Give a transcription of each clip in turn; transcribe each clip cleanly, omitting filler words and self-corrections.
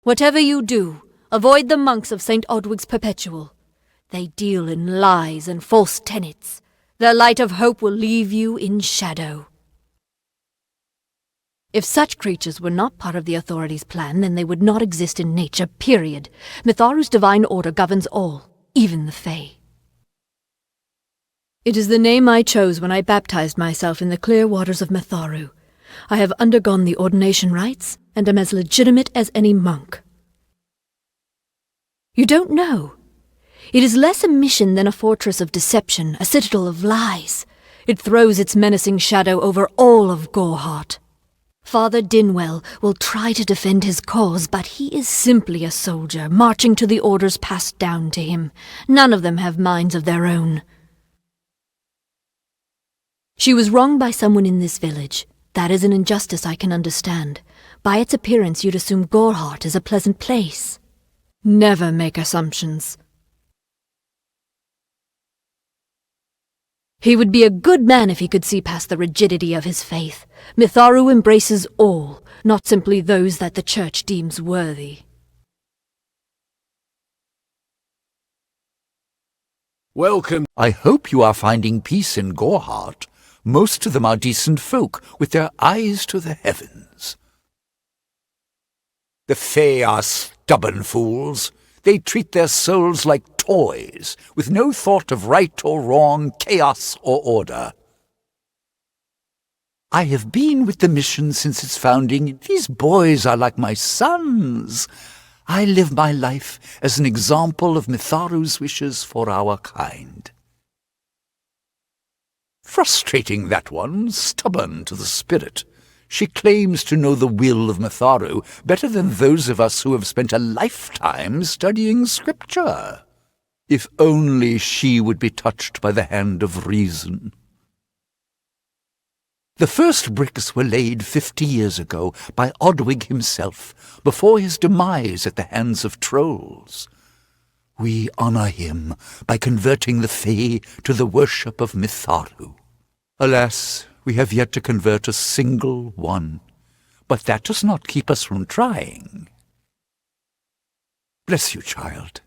Whatever you do, avoid the monks of St. Odwig's Perpetual. They deal in lies and false tenets. Their light of hope will leave you in shadow. If such creatures were not part of the authorities' plan, then they would not exist in nature, period. Mitharu's divine order governs all, even the Fae. It is the name I chose when I baptized myself in the clear waters of Mitharu. I have undergone the ordination rites, and am as legitimate as any monk. You don't know. It is less a mission than a fortress of deception, a citadel of lies. It throws its menacing shadow over all of Gorhart. Father Dinwell will try to defend his cause, but he is simply a soldier, marching to the orders passed down to him. None of them have minds of their own. She was wronged by someone in this village. That is an injustice I can understand. By its appearance, you'd assume Gorhart is a pleasant place. Never make assumptions. He would be a good man if he could see past the rigidity of his faith. Mitharu embraces all, not simply those that the Church deems worthy. Welcome. I hope you are finding peace in Gorhart. Most of them are decent folk, with their eyes to the heavens. The Fae are stubborn fools. They treat their souls like toys, with no thought of right or wrong, chaos or order. I have been with the mission since its founding. These boys are like my sons. I live my life as an example of Mitharu's wishes for our kind. Frustrating, that one, stubborn to the spirit. She claims to know the will of Mitharu better than those of us who have spent a lifetime studying scripture. If only she would be touched by the hand of reason. The first bricks were laid 50 years ago by Odwig himself, before his demise at the hands of trolls. We honor him by converting the Fae to the worship of Mitharu. Alas, we have yet to convert a single one, but that does not keep us from trying. Bless you, child.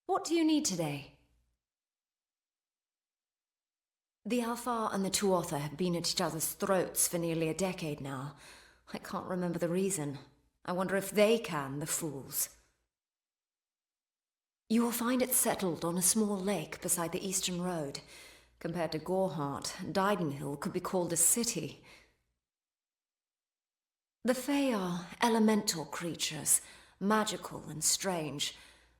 What do you need today? The Alfar and the Tuatha have been at each other's throats for nearly a decade now. I can't remember the reason. I wonder if they can, the fools. You will find it settled on a small lake beside the eastern road. Compared to Gorhart, Didenhill could be called a city. The Fae are elemental creatures, magical and strange.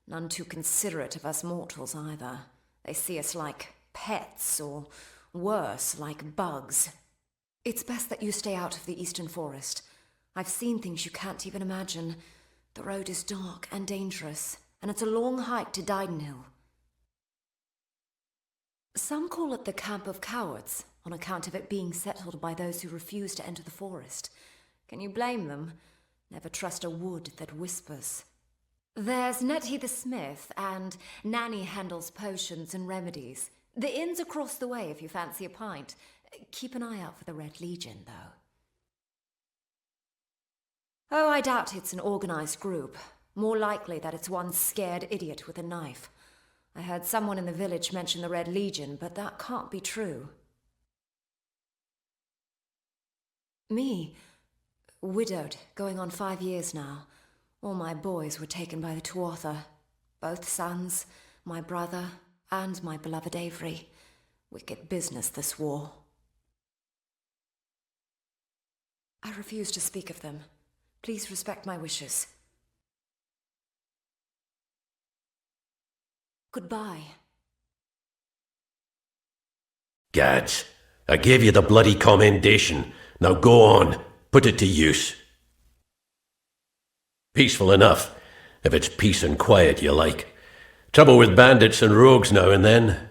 None too considerate of us mortals either. They see us like pets, or worse, like bugs. It's best that you stay out of the eastern forest. I've seen things you can't even imagine. The road is dark and dangerous, and it's a long hike to Didenhill. Some call it the Camp of Cowards, on account of it being settled by those who refuse to enter the forest. Can you blame them? Never trust a wood that whispers. There's Nettie the smith, and Nanny handles potions and remedies. The inn's across the way if you fancy a pint. Keep an eye out for the Red Legion, though. Oh, I doubt it's an organized group. More likely that it's one scared idiot with a knife. I heard someone in the village mention the Red Legion, but that can't be true. Me? Widowed, going on 5 years now. All my boys were taken by the Tuatha. Both sons, my brother, and my beloved Avery. Wicked business, this war. I refuse to speak of them. Please respect my wishes. Goodbye. Gads, I gave you the bloody commendation. Now go on, put it to use. Peaceful enough, if it's peace and quiet you like. Trouble with bandits and rogues now and then.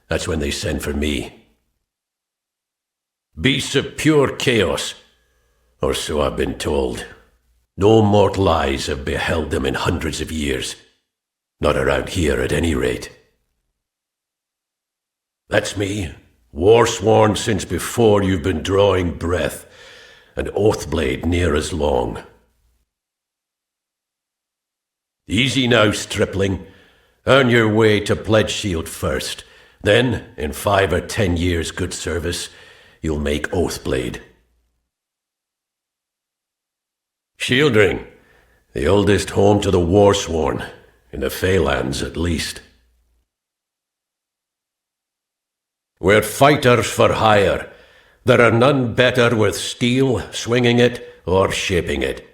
That's when they send for me. Beasts of pure chaos, or so I've been told. No mortal eyes have beheld them in hundreds of years. Not around here, at any rate. That's me, war-sworn since before you've been drawing breath. an oath blade near as long. Easy now, stripling. Earn your way to Pledge Shield first. Then, in 5 or 10 years' good service, you'll make Oathblade. Shieldring, the oldest home to the Warsworn, in the Feylands at least. We're fighters for hire. There are none better with steel, swinging it, or shaping it,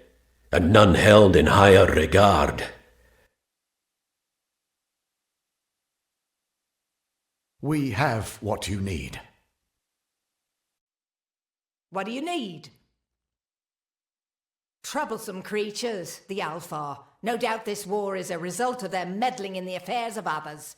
and none held in higher regard. We have what you need. What do you need? Troublesome creatures, the Alpha. No doubt this war is a result of their meddling in the affairs of others.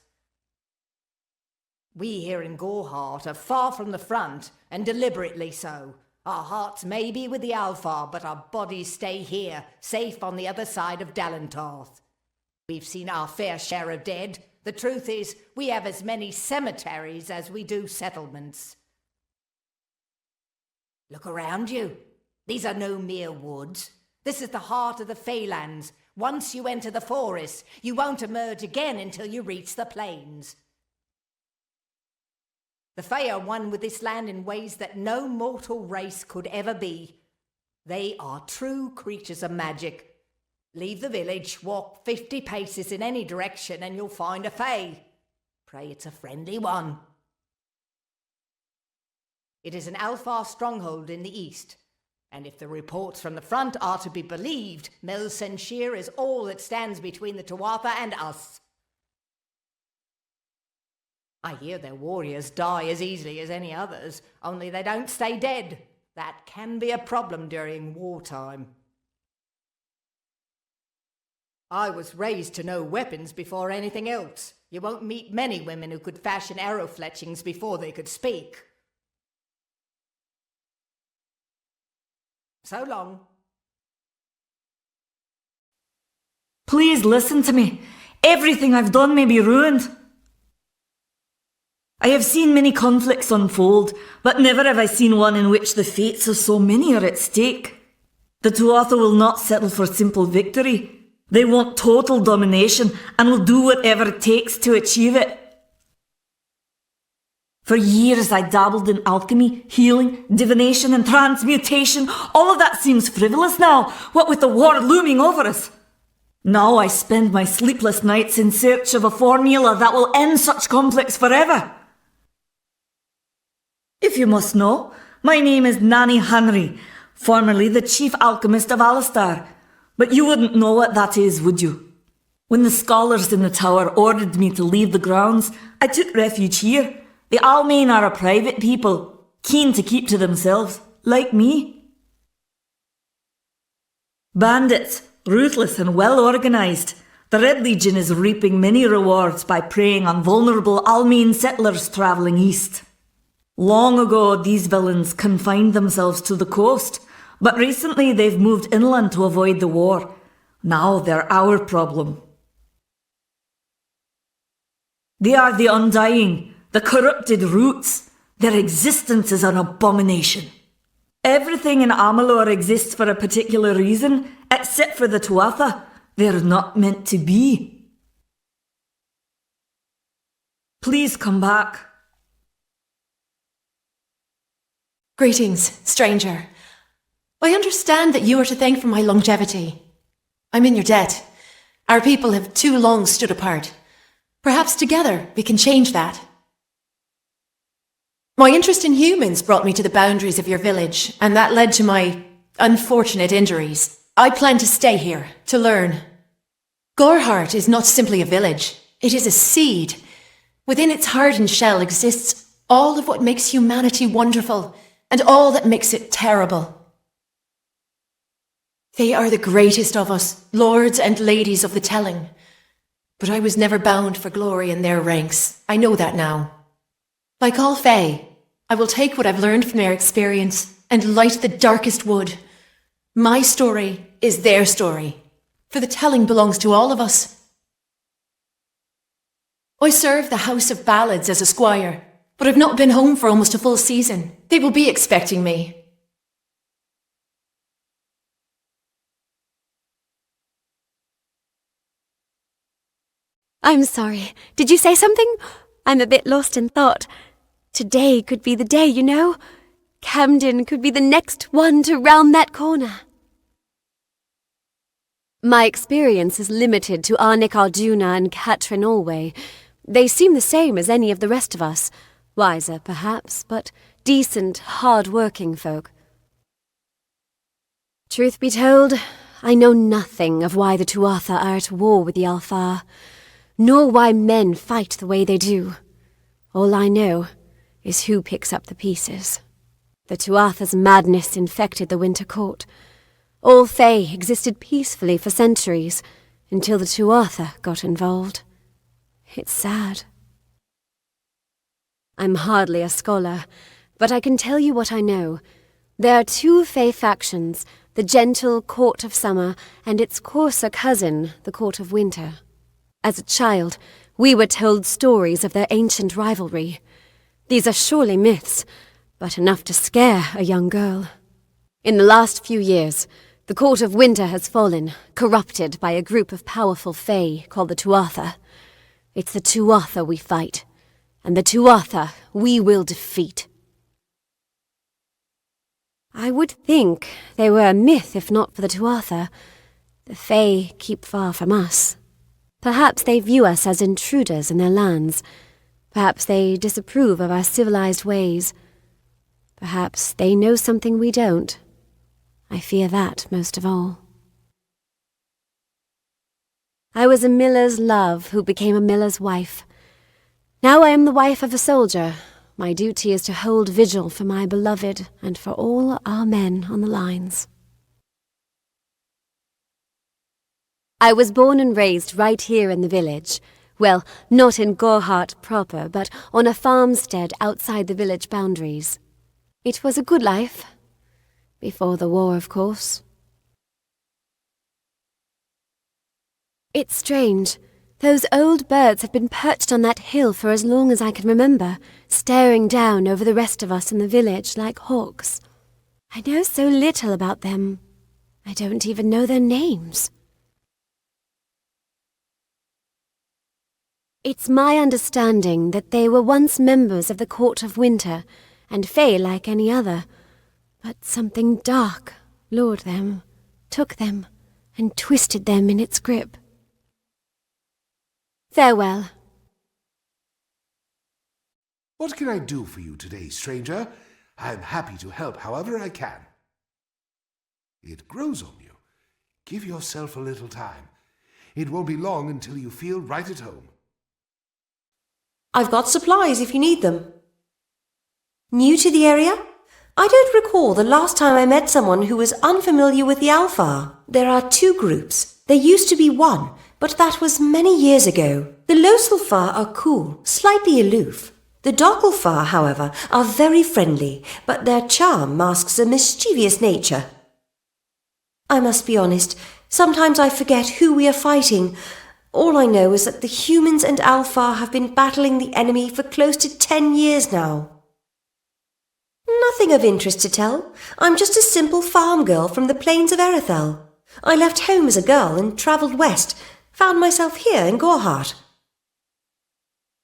We here in Gorhart are far from the front, and deliberately so. Our hearts may be with the Alpha, but our bodies stay here, safe on the other side of Dalentarth. We've seen our fair share of dead. The truth is, we have as many cemeteries as we do settlements. Look around you. These are no mere woods. This is the heart of the Feylands. Once you enter the forest, you won't emerge again until you reach the plains. The Fey are one with this land in ways that no mortal race could ever be. They are true creatures of magic. Leave the village, walk 50 paces in any direction, and you'll find a Fey. Pray it's a friendly one. It is an Alpha stronghold in the east, and if the reports from the front are to be believed, Melsenshir is all that stands between the Tuatha and us. I hear their warriors die as easily as any others, only they don't stay dead. That can be a problem during wartime. I was raised to know weapons before anything else. You won't meet many women who could fashion arrow fletchings before they could speak. So long. Please listen to me. Everything I've done may be ruined. I have seen many conflicts unfold, but never have I seen one in which the fates of so many are at stake. The Tuatha will not settle for simple victory. They want total domination and will do whatever it takes to achieve it. For years I dabbled in alchemy, healing, divination and transmutation. All of that seems frivolous now, what with the war looming over us. Now I spend my sleepless nights in search of a formula that will end such conflicts forever. If you must know, my name is Nanny Henry, formerly the chief alchemist of Alistar. But you wouldn't know what that is, would you? When the scholars in the tower ordered me to leave the grounds, I took refuge here. The Almain are a private people, keen to keep to themselves, like me. Bandits, ruthless and well organised. The Red Legion is reaping many rewards by preying on vulnerable Almain settlers travelling east. Long ago, these villains confined themselves to the coast, but recently they've moved inland to avoid the war. Now they're our problem. They are the undying, the corrupted roots. Their existence is an abomination. Everything in Amalur exists for a particular reason, except for the Tuatha. They're not meant to be. Please come back. Greetings, stranger. I understand that you are to thank for my longevity. I'm in your debt. Our people have too long stood apart. Perhaps together we can change that. My interest in humans brought me to the boundaries of your village, and that led to my unfortunate injuries. I plan to stay here, to learn. Gorhart is not simply a village. It is a seed. Within its hardened shell exists all of what makes humanity wonderful, and all that makes it terrible. They are the greatest of us, lords and ladies of the telling. But I was never bound for glory in their ranks. I know that now. Like all Fae, I will take what I've learned from their experience and light the darkest wood. My story is their story, for the telling belongs to all of us. I serve the House of Ballads as a squire, but I've not been home for almost a full season. They will be expecting me. I'm sorry. Did you say something? I'm a bit lost in thought. Today could be the day, you know. Camden could be the next one to round that corner. My experience is limited to Arnick Arjuna and Katrin Allway. They seem the same as any of the rest of us. Wiser, perhaps, but decent, hard-working folk. Truth be told, I know nothing of why the Tuatha are at war with the Alfar, nor why men fight the way they do. All I know is who picks up the pieces. The Tuatha's madness infected the Winter Court. All Fae existed peacefully for centuries, until the Tuatha got involved. It's sad. I'm hardly a scholar, but I can tell you what I know. There are two Fae factions, the gentle Court of Summer and its coarser cousin, the Court of Winter. As a child, we were told stories of their ancient rivalry. These are surely myths, but enough to scare a young girl. In the last few years, the Court of Winter has fallen, corrupted by a group of powerful Fae called the Tuatha. It's the Tuatha we fight, and the Tuatha we will defeat. I would think they were a myth if not for the Tuatha. The Fae keep far from us. Perhaps they view us as intruders in their lands. Perhaps they disapprove of our civilized ways. Perhaps they know something we don't. I fear that most of all. I was a miller's love who became a miller's wife. Now I am the wife of a soldier. My duty is to hold vigil for my beloved and for all our men on the lines. I was born and raised right here in the village. Well, not in Gorhart proper, but on a farmstead outside the village boundaries. It was a good life. Before the war, of course. It's strange. Those old birds have been perched on that hill for as long as I can remember, staring down over the rest of us in the village like hawks. I know so little about them. I don't even know their names. It's my understanding that they were once members of the Court of Winter, and Fae like any other. But something dark lured them, took them, and twisted them in its grip. Farewell. What can I do for you today, stranger? I'm happy to help however I can. It grows on you. Give yourself a little time. It won't be long until you feel right at home. I've got supplies if you need them. New to the area? I don't recall the last time I met someone who was unfamiliar with the Alfar. There are two groups. There used to be one, but that was many years ago. The Loselfar are cool, slightly aloof. The Dogelfar, however, are very friendly, but their charm masks a mischievous nature. I must be honest, sometimes I forget who we are fighting. All I know is that the humans and Alfar have been battling the enemy for close to 10 years now. Nothing of interest to tell. I'm just a simple farm girl from the plains of Erethel. I left home as a girl and travelled west, found myself here in Gorhart.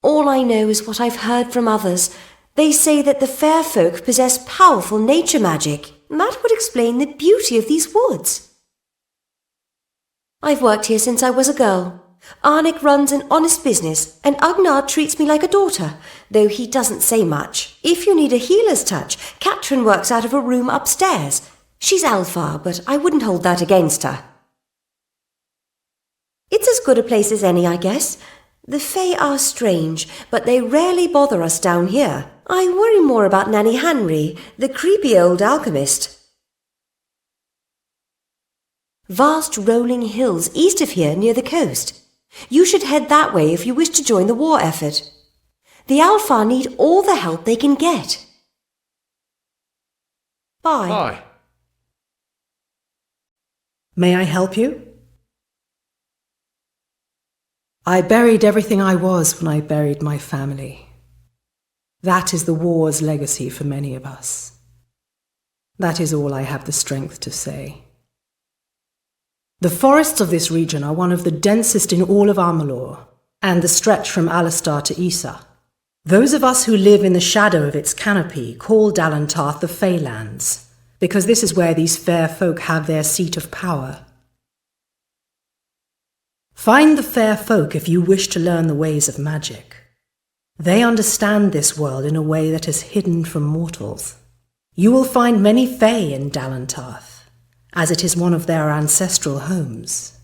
All I know is what I've heard from others. They say that the fair folk possess powerful nature magic. That would explain the beauty of these woods. I've worked here since I was a girl. Arnick runs an honest business, and Agnar treats me like a daughter, though he doesn't say much. If you need a healer's touch, Katrin works out of a room upstairs. She's Alfar, but I wouldn't hold that against her. It's as good a place as any, I guess. The Fae are strange, but they rarely bother us down here. I worry more about Nanny Henry, the creepy old alchemist. Vast rolling hills east of here near the coast. You should head that way if you wish to join the war effort. The Alfar need all the help they can get. Bye. Bye. May I help you? I buried everything I was when I buried my family. That is the war's legacy for many of us. That is all I have the strength to say. The forests of this region are one of the densest in all of Amalur. and the stretch from Alistar to Issa. Those of us who live in the shadow of its canopy call Dalentarth the Feylands, because this is where these fair folk have their seat of power. Find the fair folk if you wish to learn the ways of magic. They understand this world in a way that is hidden from mortals. You will find many Fey in Dalentarth, as it is one of their ancestral homes.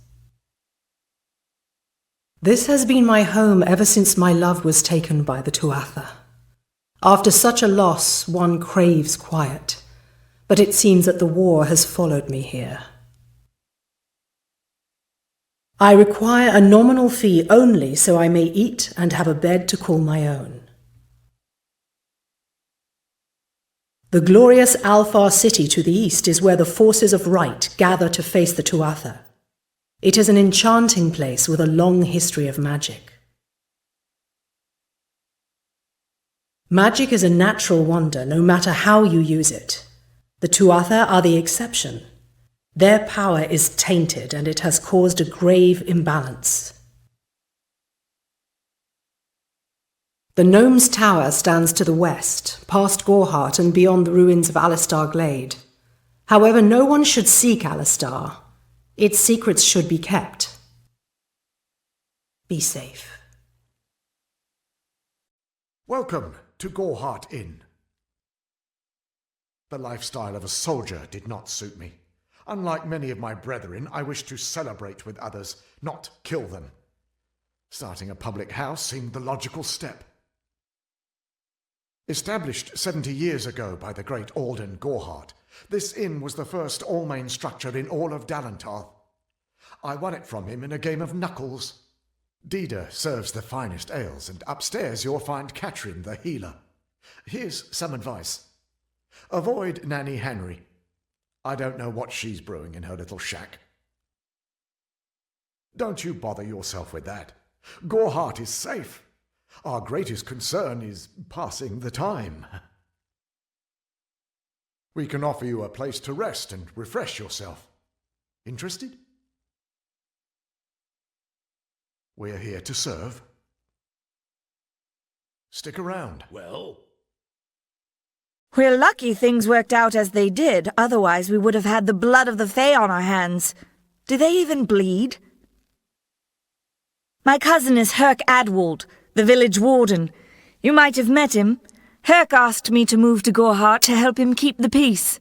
This has been my home ever since my love was taken by the Tuatha. After such a loss, one craves quiet, but it seems that the war has followed me here. I require a nominal fee only so I may eat and have a bed to call my own. The glorious Alfar city to the east is where the forces of right gather to face the Tuatha. It is an enchanting place with a long history of magic. Magic is a natural wonder, no matter how you use it. The Tuatha are the exception. Their power is tainted, and it has caused a grave imbalance. The Gnome's Tower stands to the west, past Gorhart and beyond the ruins of Alistar Glade. However, no one should seek Alistar. Its secrets should be kept. Be safe. Welcome to Gorhart Inn. The lifestyle of a soldier did not suit me. Unlike many of my brethren, I wished to celebrate with others, not kill them. Starting a public house seemed the logical step. Established 70 years ago by the great Alden Gorhart, this inn was the first all-main structure in all of Dalentarth. I won it from him in a game of knuckles. Dida serves the finest ales, and upstairs you'll find Catrin the healer. Here's some advice. Avoid Nanny Henry. I don't know what she's brewing in her little shack. Don't you bother yourself with that. Gorhart is safe. Our greatest concern is passing the time. We can offer you a place to rest and refresh yourself. Interested? We're here to serve. Stick around. Well? We're lucky things worked out as they did, otherwise we would have had the blood of the Fae on our hands. Do they even bleed? My cousin is Herc Adwald, the village warden. You might have met him. Herc asked me to move to Gorhart to help him keep the peace.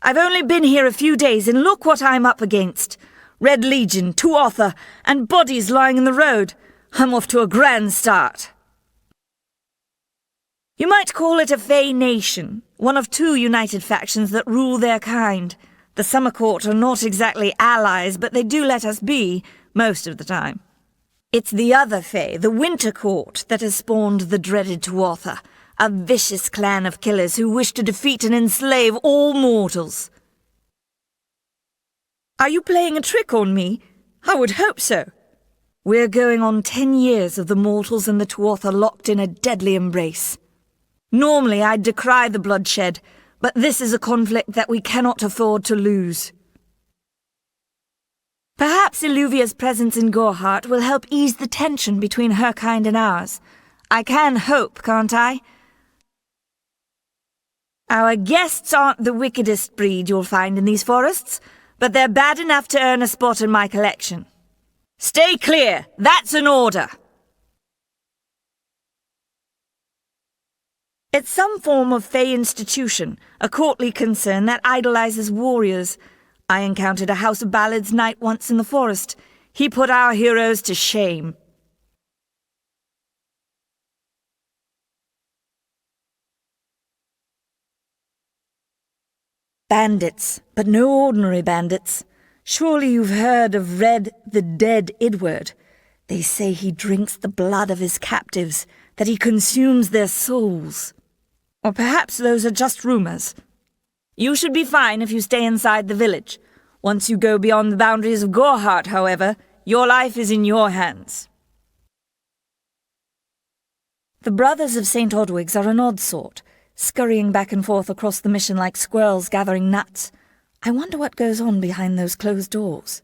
I've only been here a few days, and look what I'm up against. Red Legion, Tuatha, and bodies lying in the road. I'm off to a grand start. You might call it a Fey nation, one of two united factions that rule their kind. The Summer Court are not exactly allies, but they do let us be, most of the time. It's the other Fey, the Winter Court, that has spawned the dreaded Tuatha, a vicious clan of killers who wish to defeat and enslave all mortals. Are you playing a trick on me? I would hope so. We're going on 10 years of the mortals and the Tuatha locked in a deadly embrace. Normally I'd decry the bloodshed, but this is a conflict that we cannot afford to lose. Perhaps Illuvia's presence in Gorhart will help ease the tension between her kind and ours. I can hope, can't I? Our guests aren't the wickedest breed you'll find in these forests, but they're bad enough to earn a spot in my collection. Stay clear! That's an order! It's some form of Fey institution, a courtly concern that idolizes warriors. I encountered a House of Ballads knight once in the forest. He put our heroes to shame. Bandits, but no ordinary bandits. Surely you've heard of Red the Dead Idward. They say he drinks the blood of his captives, that he consumes their souls. Or perhaps those are just rumors. You should be fine if you stay inside the village. Once you go beyond the boundaries of Gorhart, however, your life is in your hands. The Brothers of St. Odwig's are an odd sort, scurrying back and forth across the mission like squirrels gathering nuts. I wonder what goes on behind those closed doors.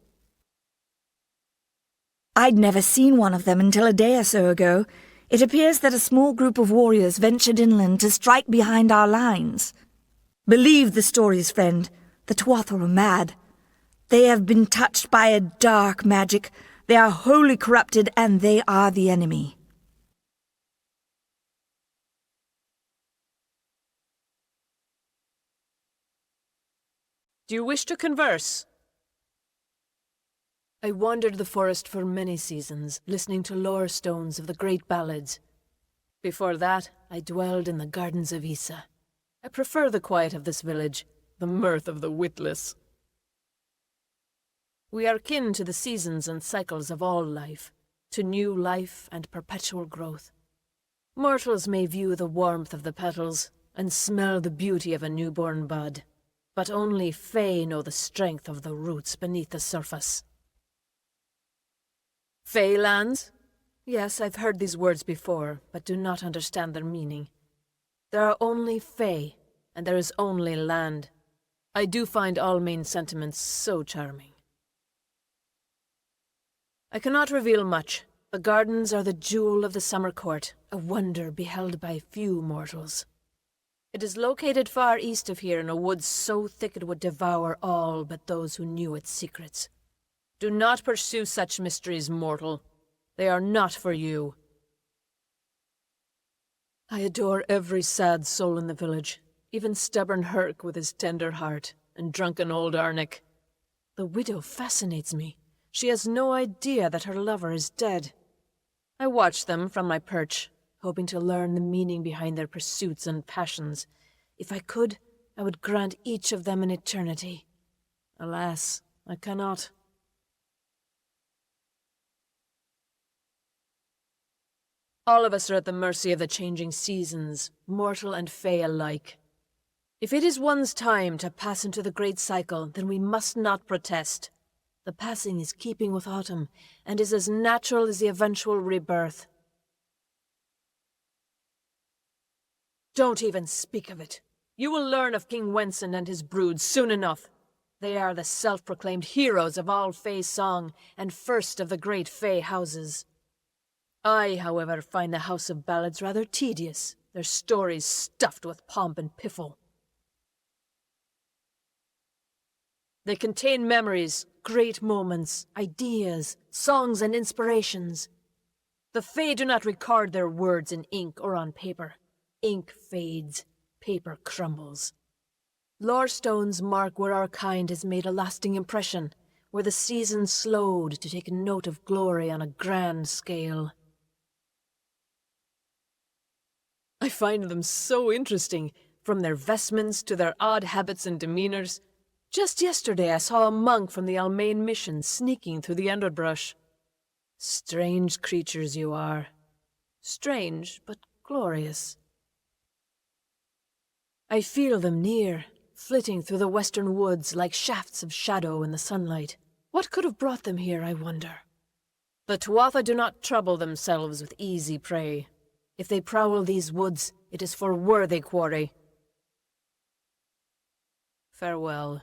I'd never seen one of them until a day or so ago. It appears that a small group of warriors ventured inland to strike behind our lines. Believe the stories, friend. The Tuatha are mad. They have been touched by a dark magic. They are wholly corrupted, and they are the enemy. Do you wish to converse? I wandered the forest for many seasons, listening to lore stones of the great ballads. Before that, I dwelled in the gardens of Issa. I prefer the quiet of this village, the mirth of the witless. We are kin to the seasons and cycles of all life, to new life and perpetual growth. Mortals may view the warmth of the petals and smell the beauty of a newborn bud, but only Fae know the strength of the roots beneath the surface. Fae lands? Yes, I've heard these words before, but do not understand their meaning. There are only Fae, and there is only land. I do find Almain's sentiments so charming. I cannot reveal much. The gardens are the jewel of the summer court, a wonder beheld by few mortals. It is located far east of here in a wood so thick it would devour all but those who knew its secrets. Do not pursue such mysteries, mortal. They are not for you. I adore every sad soul in the village, even stubborn Herc with his tender heart, and drunken old Arnick. The widow fascinates me. She has no idea that her lover is dead. I watch them from my perch, hoping to learn the meaning behind their pursuits and passions. If I could, I would grant each of them an eternity. Alas, I cannot. All of us are at the mercy of the changing seasons, mortal and Fae alike. If it is one's time to pass into the great cycle, then we must not protest. The passing is keeping with autumn, and is as natural as the eventual rebirth. Don't even speak of it. You will learn of King Wenson and his brood soon enough. They are the self-proclaimed heroes of all Fae song, and first of the great Fae houses. I, however, find the House of Ballads rather tedious, their stories stuffed with pomp and piffle. They contain memories, great moments, ideas, songs and inspirations. The Fae do not record their words in ink or on paper. Ink fades, paper crumbles. Lore stones mark where our kind has made a lasting impression, where the season slowed to take note of glory on a grand scale. I find them so interesting, from their vestments to their odd habits and demeanors. Just yesterday I saw a monk from the Almain mission sneaking through the underbrush. Strange creatures you are. Strange, but glorious. I feel them near, flitting through the western woods like shafts of shadow in the sunlight. What could have brought them here, I wonder? The Tuatha do not trouble themselves with easy prey. If they prowl these woods, it is for worthy quarry. Farewell.